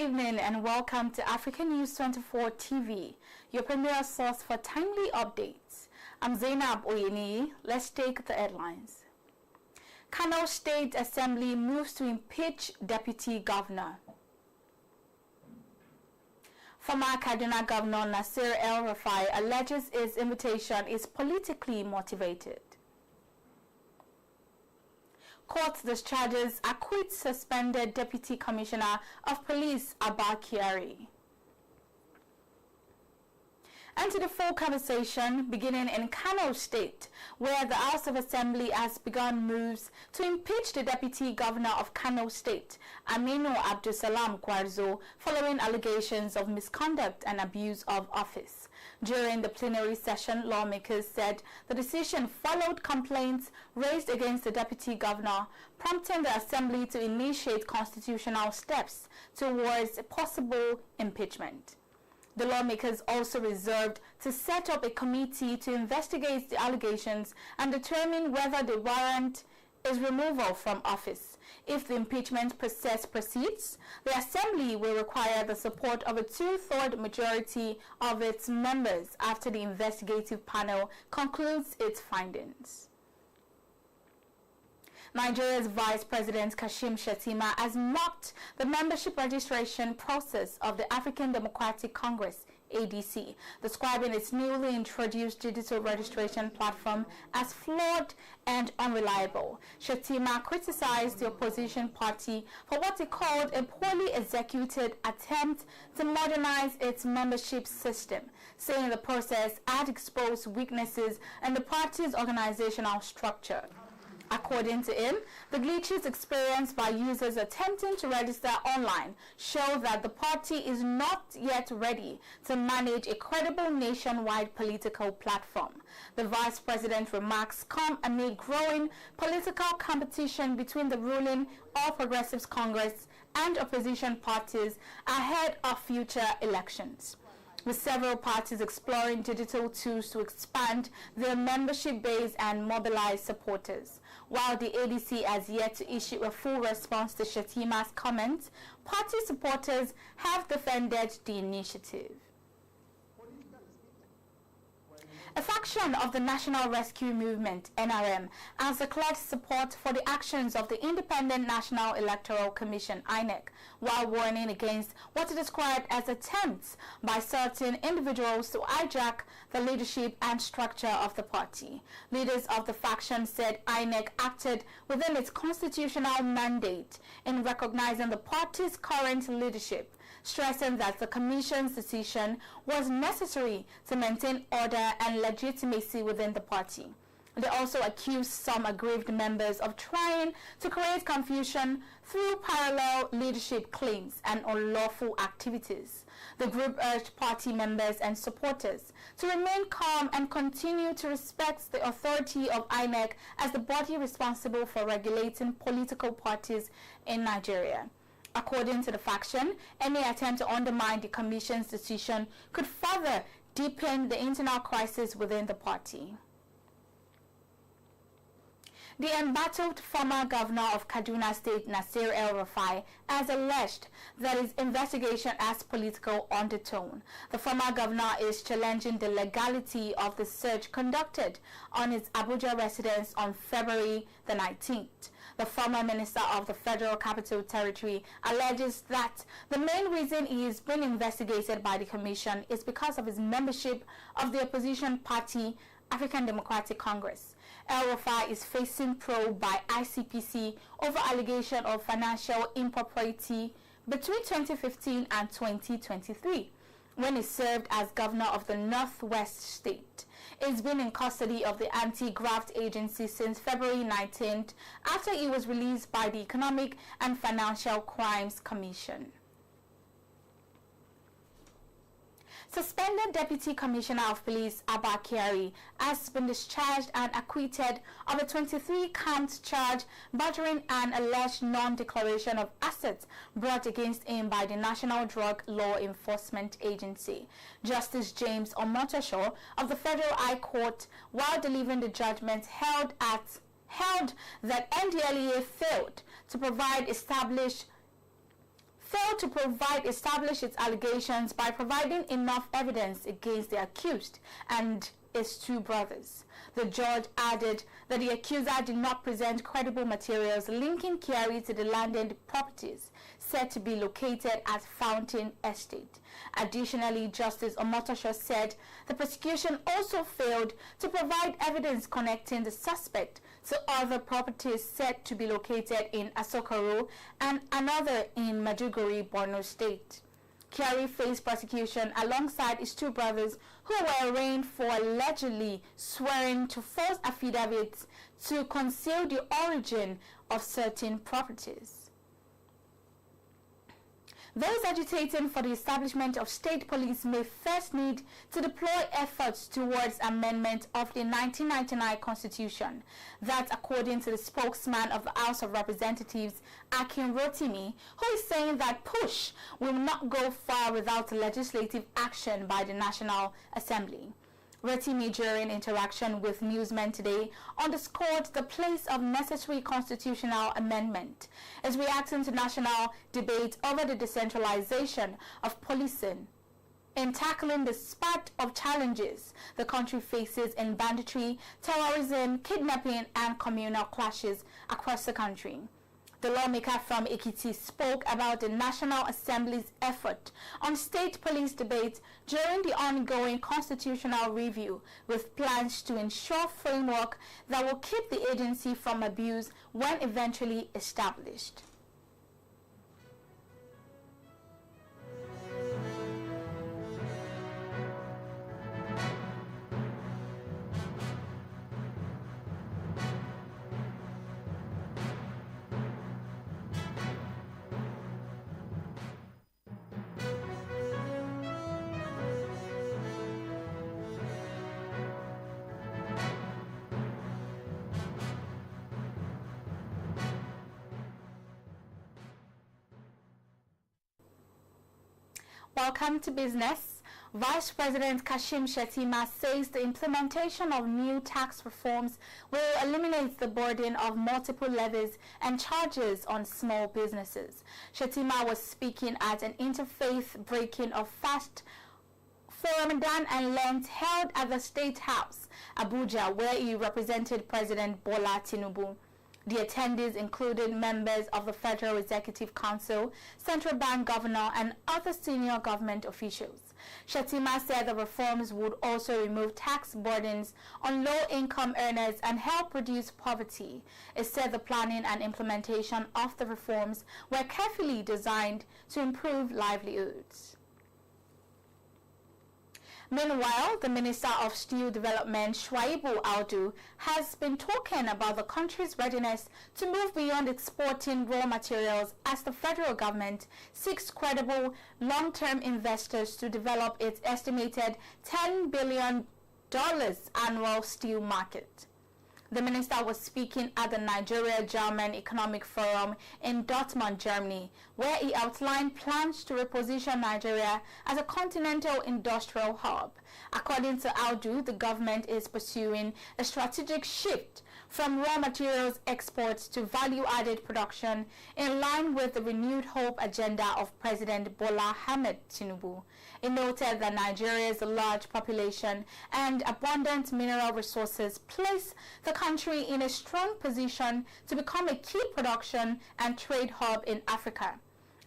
evening and welcome to African News 24 TV, your premier source for timely updates. I'm ZAINAB OYENIYI. Let's take the headlines. Kano State Assembly moves to impeach Deputy Governor. Former Kaduna Governor Nasir El-Rufai alleges his invitation is politically motivated. Court discharges Acquits suspended Deputy Commissioner of Police Abba Kyari. And to the full conversation, beginning in Kano State, where the House of Assembly has begun moves to impeach the Deputy Governor of Kano State, Aminu Abdulsalam Kwarzo, following allegations of misconduct and abuse of office. During the plenary session, lawmakers said the decision followed complaints raised against the Deputy Governor, prompting the Assembly to initiate constitutional steps towards possible impeachment. The lawmakers also resolved to set up a committee to investigate the allegations and determine whether they warrant his removal from office. If the impeachment process proceeds, the Assembly will require the support of a two-thirds majority of its members after the investigative panel concludes its findings. Nigeria's Vice President Kashim Shettima has mocked the membership registration process of the African Democratic Congress, ADC, describing its newly introduced digital registration platform as flawed and unreliable. Shettima criticized the opposition party for what he called a poorly executed attempt to modernize its membership system, saying the process had exposed weaknesses in the party's organizational structure. According to him, the glitches experienced by users attempting to register online show that the party is not yet ready to manage a credible nationwide political platform. The vice president's remarks come amid growing political competition between the ruling All Progressives Congress and opposition parties ahead of future elections, with several parties exploring digital tools to expand their membership base and mobilize supporters. While the ADC has yet to issue a full response to Shettima's comments, party supporters have defended the initiative. A faction of the National Rescue Movement, NRM, has declared support for the actions of the Independent National Electoral Commission, INEC, while warning against what it described as attempts by certain individuals to hijack the leadership and structure of the party. Leaders of the faction said INEC acted within its constitutional mandate in recognizing the party's current leadership, stressing that the Commission's decision was necessary to maintain order and legitimacy within the party. They also accused some aggrieved members of trying to create confusion through parallel leadership claims and unlawful activities. The group urged party members and supporters to remain calm and continue to respect the authority of INEC as the body responsible for regulating political parties in Nigeria. According to the faction, any attempt to undermine the Commission's decision could further deepen the internal crisis within the party. The embattled former governor of Kaduna State, Nasir El-Rufai, has alleged that his investigation has political undertone. The former governor is challenging the legality of the search conducted on his Abuja residence on February the 19th. The former minister of the Federal Capital Territory alleges that the main reason he is being investigated by the Commission is because of his membership of the opposition party, African Democratic Congress. El-Rufai is facing probe by ICPC over allegation of financial impropriety between 2015 and 2023, when he served as governor of the Northwest State. He's been in custody of the Anti-Graft Agency since February 19th after he was released by the Economic and Financial Crimes Commission. Suspended Deputy Commissioner of Police Abba Kyari has been discharged and acquitted of a 23-count charge bordering an alleged non-declaration of assets brought against him by the National Drug Law Enforcement Agency. Justice James Omotosho of the Federal High Court, while delivering the judgment, held that NDLEA failed to provide established failed to establish its allegations by providing enough evidence against the accused and his two brothers. The judge added that the accuser did not present credible materials linking Kyari to the landed properties said to be located at Fountain Estate. Additionally, Justice Omotosho said the prosecution also failed to provide evidence connecting the suspect to other properties said to be located in Asokoro and another in Maiduguri, Borno State. Kyari faced prosecution alongside his two brothers who were arraigned for allegedly swearing to false affidavits to conceal the origin of certain properties. Those agitating for the establishment of state police may first need to deploy efforts towards amendment of the 1999 Constitution. That, according to the spokesman of the House of Representatives, Rotimi, who is saying that push will not go far without legislative action by the National Assembly. Rotimi, during interaction with newsmen today, underscored the place of necessary constitutional amendment as reacting to national debate over the decentralization of policing in tackling the spat of challenges the country faces in banditry, terrorism, kidnapping, and communal clashes across the country. The lawmaker from Ekiti spoke about the National Assembly's effort on state police debate during the ongoing constitutional review, with plans to ensure framework that will keep the agency from abuse when eventually established. Welcome to business. Vice President Shettima says the implementation of new tax reforms will eliminate the burden of multiple levies and charges on small businesses. Shettima was speaking at an interfaith breaking of fast for Ramadan and Lent held at the State House, Abuja, where he represented President Bola Tinubu. The attendees included members of the Federal Executive Council, Central Bank Governor, and other senior government officials. Shettima said the reforms would also remove tax burdens on low-income earners and help reduce poverty. It said the planning and implementation of the reforms were carefully designed to improve livelihoods. Meanwhile, the Minister of Steel Development, Shuaibu Audu, has been talking about the country's readiness to move beyond exporting raw materials as the federal government seeks credible long-term investors to develop its estimated $10 billion annual steel market. The minister was speaking at the Nigeria-German Economic Forum in Dortmund, Germany, where he outlined plans to reposition Nigeria as a continental industrial hub. According to Audu, the government is pursuing a strategic shift from raw materials exports to value-added production in line with the renewed hope agenda of President Bola Ahmed Tinubu. It noted that Nigeria's large population and abundant mineral resources place the country in a strong position to become a key production and trade hub in Africa.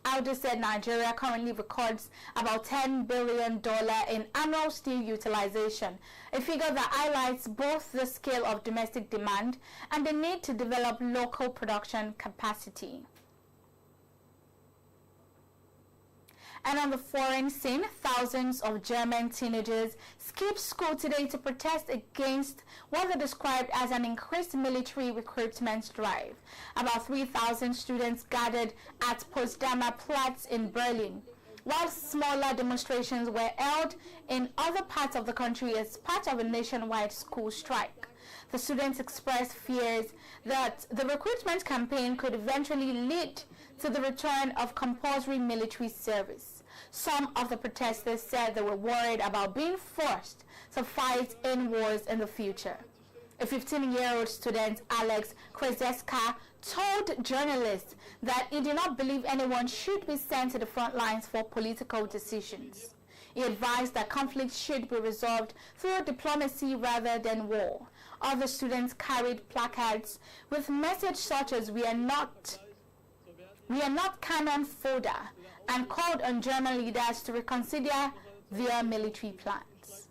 Audu said Nigeria currently records about $10 billion in annual steel utilization, a figure that highlights both the scale of domestic demand and the need to develop local production capacity. And on the foreign scene, thousands of German teenagers skipped school today to protest against what they described as an increased military recruitment drive. About 3,000 students gathered at Potsdamer Platz in Berlin, while smaller demonstrations were held in other parts of the country as part of a nationwide school strike. The students expressed fears that the recruitment campaign could eventually lead to the return of compulsory military service. Some of the protesters said they were worried about being forced to fight in wars in the future. A 15-year-old student, Alex Krezeska, told journalists that he did not believe anyone should be sent to the front lines for political decisions. He advised that conflicts should be resolved through diplomacy rather than war. Other students carried placards with messages such as "We are not cannon fodder," and called on German leaders to reconsider their military plans.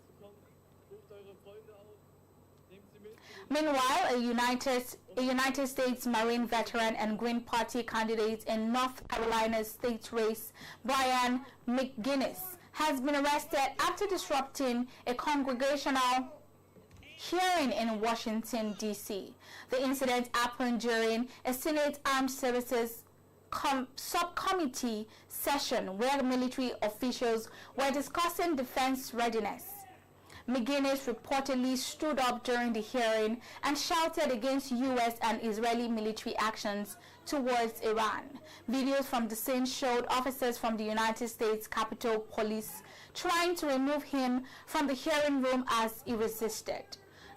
Meanwhile, a United States Marine veteran and Green Party candidate in North Carolina's state race, Brian McGuinness, has been arrested after disrupting a congressional hearing in Washington, D.C. The incident happened during a Senate Armed Services subcommittee session where military officials were discussing defense readiness. McGuinness reportedly stood up during the hearing and shouted against U.S. and Israeli military actions towards Iran. Videos from the scene showed officers from the United States Capitol Police trying to remove him from the hearing room as he resisted.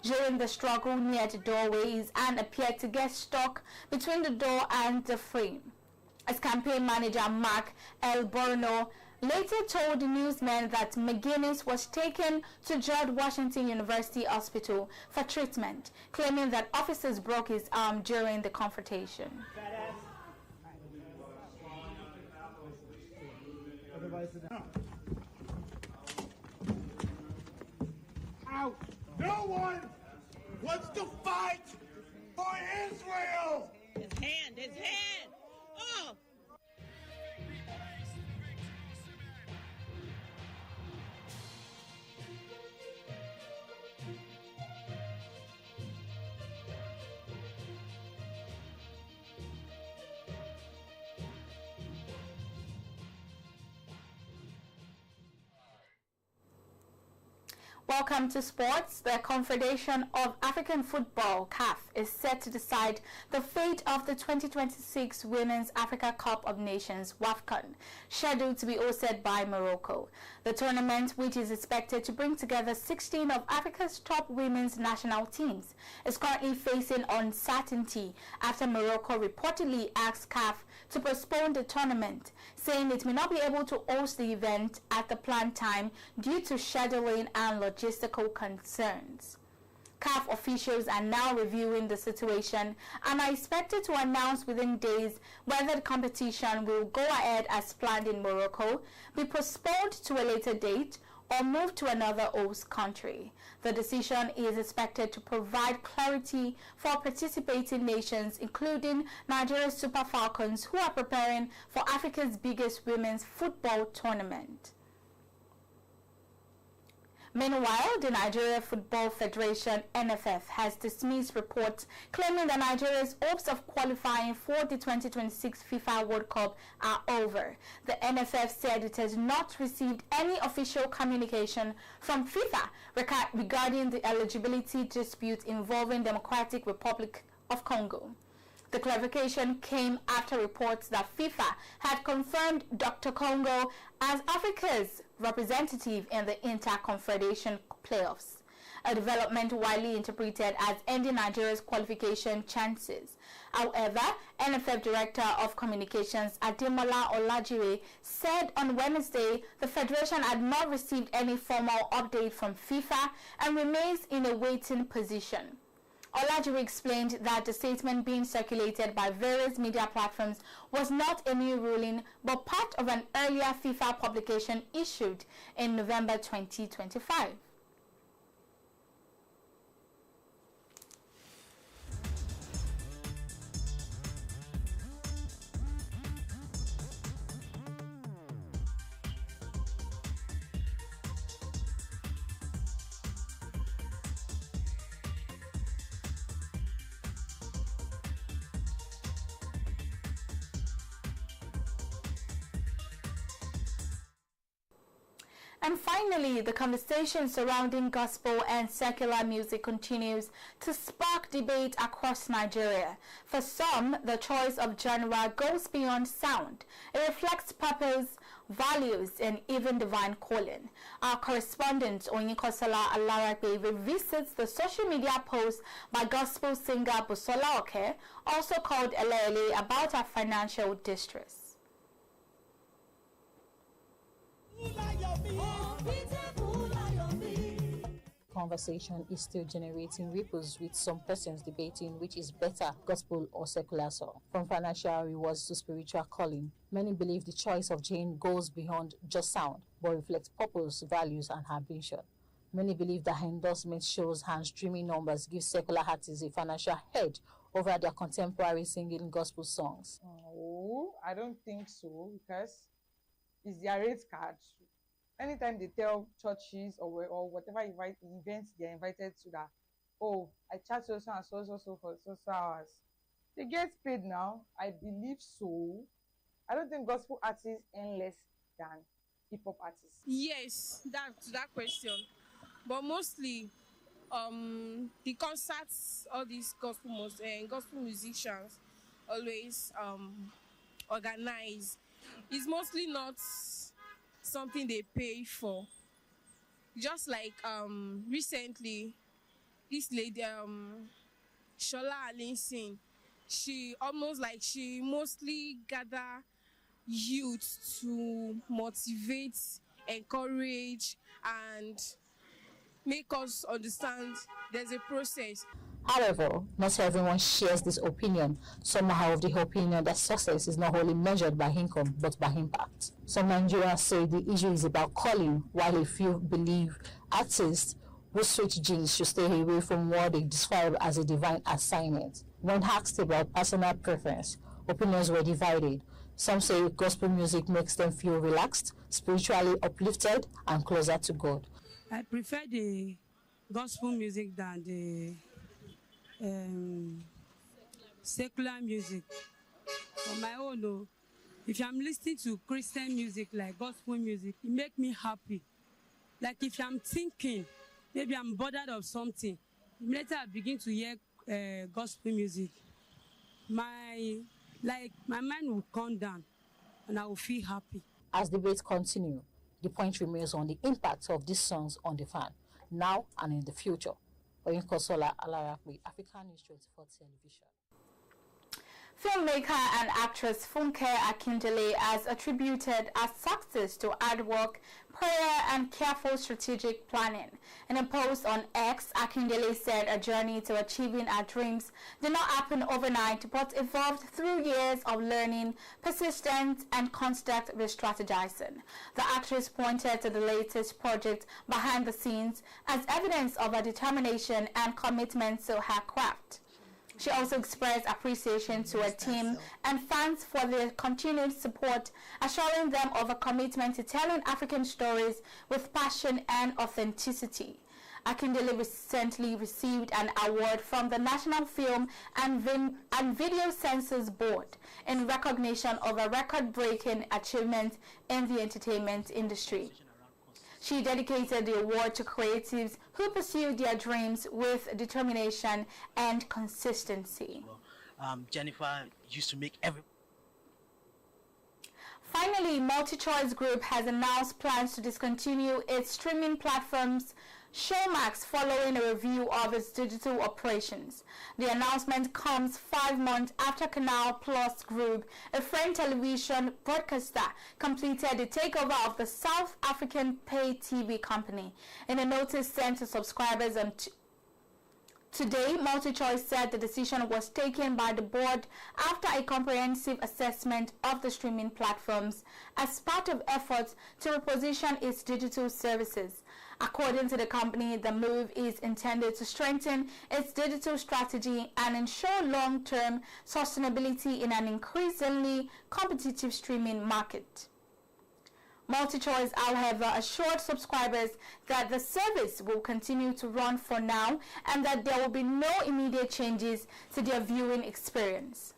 During the struggle near the doorway, his hand appeared to get stuck between the door and the frame. As campaign manager Mark El-Borno later told the newsmen that McGuinness was taken to George Washington University Hospital for treatment, claiming that officers broke his arm during the confrontation. No one wants to fight for Israel! His hand! Oh! Welcome to sports. The Confederation of African Football, CAF, is set to decide the fate of the 2026 Women's Africa Cup of Nations, WAFCON, scheduled to be hosted by Morocco. The tournament, which is expected to bring together 16 of Africa's top women's national teams, is currently facing uncertainty after Morocco reportedly asked CAF to postpone the tournament, saying it may not be able to host the event at the planned time due to scheduling and logistical concerns. CAF officials are now reviewing the situation and are expected to announce within days whether the competition will go ahead as planned in Morocco, be postponed to a later date, or move to another host country. The decision is expected to provide clarity for participating nations, including Nigeria's Super Falcons, who are preparing for Africa's biggest women's football tournament. Meanwhile, the Nigeria Football Federation, NFF, has dismissed reports claiming that Nigeria's hopes of qualifying for the 2026 FIFA World Cup are over. The NFF said it has not received any official communication from FIFA regarding the eligibility dispute involving Democratic Republic of Congo. The clarification came after reports that FIFA had confirmed Dr. Congo as Africa's representative in the Inter-Confederation playoffs, a development widely interpreted as ending Nigeria's qualification chances. However, NFF Director of Communications Ademola Olajire said on Wednesday the Federation had not received any formal update from FIFA and remains in a waiting position. Olajire explained that the statement being circulated by various media platforms was not a new ruling, but part of an earlier FIFA publication issued in November 2025. And finally, the conversation surrounding gospel and secular music continues to spark debate across Nigeria. For some, the choice of genre goes beyond sound. It reflects purpose, values, and even divine calling. Our correspondent OYENIYI revisits the social media post by gospel singer Busola Oke, also called Ele about her financial distress. Conversation is still generating ripples, with some persons debating which is better, gospel or secular song. From financial rewards to spiritual calling, many believe the choice of Jane goes beyond just sound, but reflects purpose, values, and ambition. Many believe that her endorsement shows and streaming numbers give secular artists a financial edge over their contemporary singing gospel songs. Oh, I don't think so, because it's their rate card. Anytime they tell churches or whatever events they're invited to, that, oh, I charge so for so hours, they get paid now. I believe so. I don't think gospel artists earn less than hip-hop artists. Yes, that question. But mostly, the concerts, all these gospel musicians always organize. It's mostly not something they pay for. Just like recently, this lady, Shola Alinsin, she mostly gather youth to motivate, encourage, and make us understand there's a process. However, not everyone shares this opinion. Some are of the opinion that success is not only measured by income, but by impact. Some Nigerians say the issue is about calling, while a few believe artists who switch genes should stay away from what they describe as a divine assignment. When asked about personal preference, opinions were divided. Some say gospel music makes them feel relaxed, spiritually uplifted, and closer to God. I prefer the gospel music than the secular music. On my own, though, if I'm listening to Christian music like gospel music, it makes me happy. Like if I'm thinking, maybe I'm bothered of something, later I begin to hear gospel music, my mind will calm down and I will feel happy. As debates continue, the point remains on the impact of these songs on the fan, now and in the future. OYENIYI, African News 24 Television. Filmmaker and actress Funke Akindele has attributed her success to hard work, prayer, and careful strategic planning. In a post on X, Akindele said a journey to achieving her dreams did not happen overnight, but evolved through years of learning, persistence, and constant re-strategizing. The actress pointed to the latest project behind the scenes as evidence of her determination and commitment to her craft. She also expressed appreciation to her team and fans for their continued support, assuring them of a commitment to telling African stories with passion and authenticity. Akindele recently received an award from the National Film and Video Censors Board in recognition of a record-breaking achievement in the entertainment industry. She dedicated the award to creatives who pursued their dreams with determination and consistency. Jennifer used to make every... Finally, MultiChoice Group has announced plans to discontinue its streaming platforms Showmax following a review of its digital operations. The announcement comes 5 months after Canal Plus Group, a French television broadcaster, completed the takeover of the South African pay TV company. In a notice sent to subscribers on today, MultiChoice said the decision was taken by the board after a comprehensive assessment of the streaming platforms as part of efforts to reposition its digital services. According to the company, the move is intended to strengthen its digital strategy and ensure long-term sustainability in an increasingly competitive streaming market. MultiChoice, however, assured subscribers that the service will continue to run for now and that there will be no immediate changes to their viewing experience.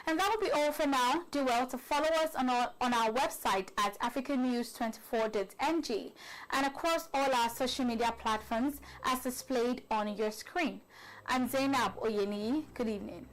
And that will be all for now. Do well to follow us on our website at africannews24.ng and across all our social media platforms as displayed on your screen. I'm ZAINAB OYENIYI. Good evening.